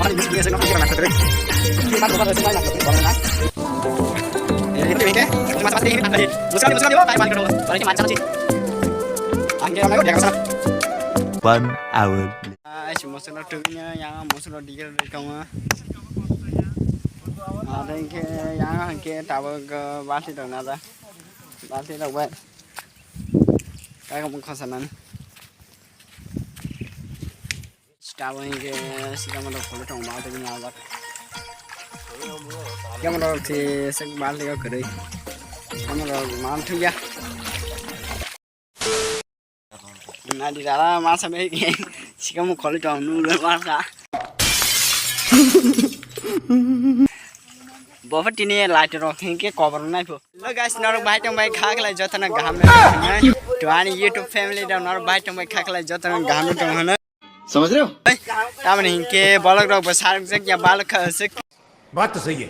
One hour. Ai chỉ một số trứng nhá, yang một số đi cái công á. Đây cái yang hàng kia tạo cái bát thì được nào ra, bát thì được vậy. Cái không có sẵn anh. Tạo cái cái mà được phơi trong bao thì nào vậy. Cái mà được thì sẽ bát thì có cái đấy. Cái mà được mà thứ ya. Nah di dalam masa begini, sih kamu kalau jauh nulu masa. Bapak ini light rock ini cover naik bu. Lo guys, nor baik yang baik khak lagi jatuh nang gam nih. Tuan YouTube family dah nor baik yang baik khak lagi jatuh nang gam nih tuh mana. समझ रहे हो? Taman ini ke balak rock besar ya balak khasik. बात तो सही है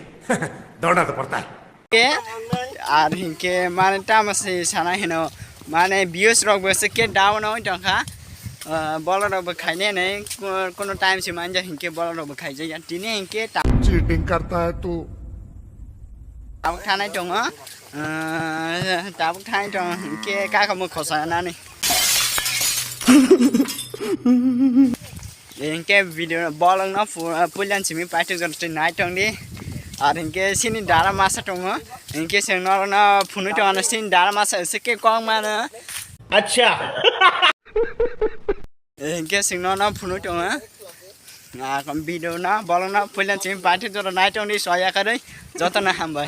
दौड़ना तो पड़ता है Ke, ada ini ke mana taman sih sana hino. Mana views rock besar ke down aja jangka. Balak rock berkainya nih, kono time sih manja ini balak rock berkainya. Ini ini cheating करता है तू tao than này trồng á, tao than trồng kia cá không có khó xài nào này. Đến cái video ball nó phụ lên chỉ mình phải trồng trên này trồng đi. Đến cái xin đá mà sao trồng á, đến cái xem nó phụ nữ trồng nó xin đá mà sao sẽ cái con mà nữa. अच्छा Đến cái xem nó phụ nữ trồng á. Còn video nó ball nó phụ lên chỉ mình phải trồng này trồng đi xoay ra cái đấy, cho tao nó ham vậy.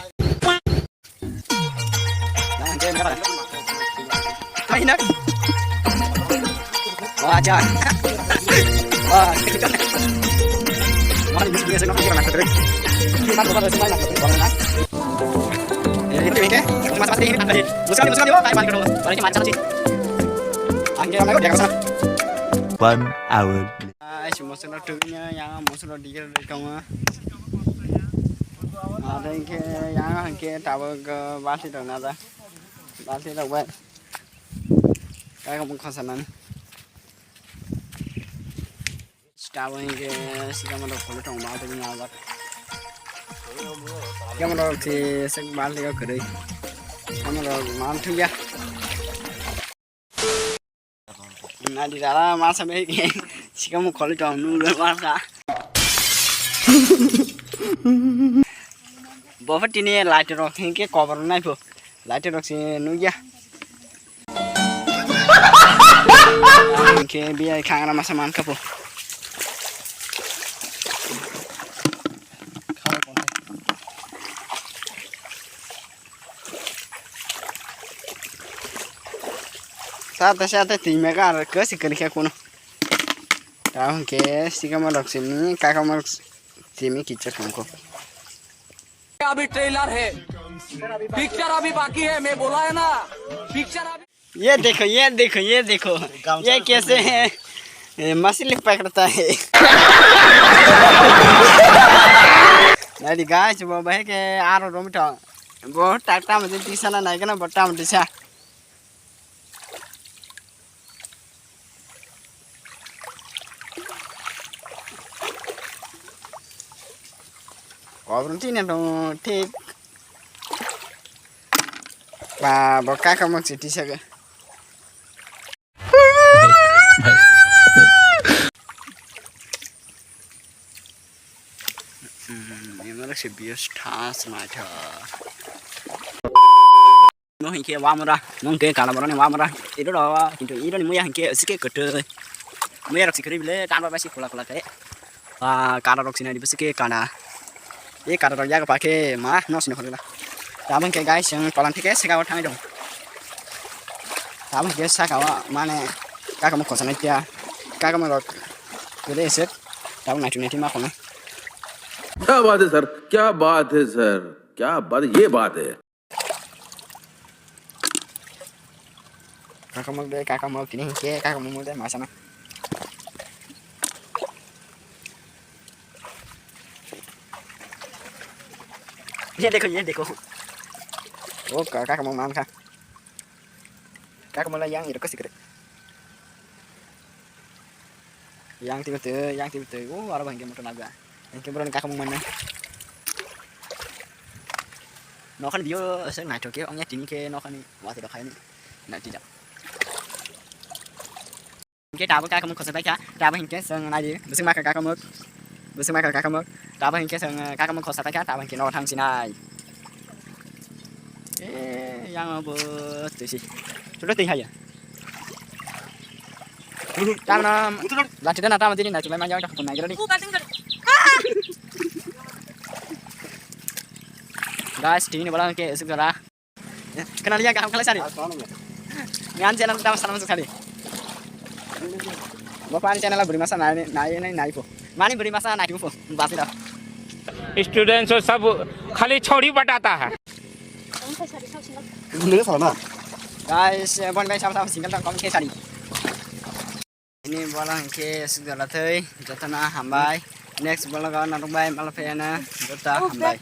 Hay nấc. Wah, trời. Wah, cái này. Wah, ini dia senang kita nak terus. Kita bukan semua nak terus bangun. Ini ini mas pasti ini ada. Musuh di bawah, kayak mana kalau ini macam sih. Angin orang dia kesana. 1 hour. Ai musuh nó trứng nhá, yang musuh nó đi cái công á. Đây cái yang hàng kia tạo cái bát thì được nào ra. Bát thì được vậy. Cái không có sẵn anh. Tạo cái cái mà được phơi trong bao thì nào vậy. Cái mà được thì sẽ bát thì có cái đấy. Cái mà được mà thứ ya. Nah di dalam masa begini, sih kamu kalau jauh nulu masa. Bapak ini light rock ini cover naik bu, light rock sih nuja. Ini biar kangen masa mangkap bu. Saat tim mereka ke sih kerja kuno. Tahu ke sih kamu rock sini, kakak mau tim kita kamu. अभी trailer है picture अभी बाकी है मैं बोला है ना picture अभी ये देखो ये कैसे है मछली पकड़ता है नहीं गाइस वो भाई के आरो रूम तो बहुत टाटा मुझे टीसा ना नहीं करना बट्टा मुझे सा Berhenti nih dong, tik. Bah, buka kamu cerita saja. Ini malah sebias tas macam. Mau hingga wamra, mungkin kalau orang yang wamra, itu dah, itu ni muya hingga sikit kerja. Muya raksi kerja bela, tanpa basi kula kayak. Kalau raksi ni basi kana. Ini kalau rakyat pakai mah, nasi nak lah. Tapi kan guys yang kalau nanti saya kau tanya dong. Tapi kan saya kau mana, kakak mau kosan aja, kakak mau kerja set, tapi nanti mah kau. क्या बात है sir क्या बात है sir क्या बात ये बात है kakak mau gini ke kakak mau mulai masa mana ये देखो oh kakak mau makan kah kakak mau yang itu kasih kere yang tiba-tiba oh ada bangga motor naga Cái bữa cá không mình nè. Nó khăn video sẽ này cái ông nhát chính cái nó khăn quá thì được hay này chỉ chậm. Cái đào với cá không có sai cá, đào với hình cái sừng này đi, bữa mai cá không mất, bữa mai cá không mất, đào với hình cái sừng cá không có sai cá, đào với cái nó thằng xin này. Yang bữa từ gì, chúng nó tin hay à? Đào nó, là chỉ đến là đào mà tin này chúng mày mang nhau cho phần này cái đó đi. Guys, ini bola ke segera. Kenal dia kamu kali sari. Ngan channel kita sama sekali. Bapak channel beri masa naik po. Mani beri masa naik po. Basi dah. Students और सब खाली छोड़ी बटाता है Guys, bon guys sama-sama singkat tak kamu ke sari. Ini bola ke segera teh. Jatana hambai. Next bola kawan narung bay malapena. Jata hambai.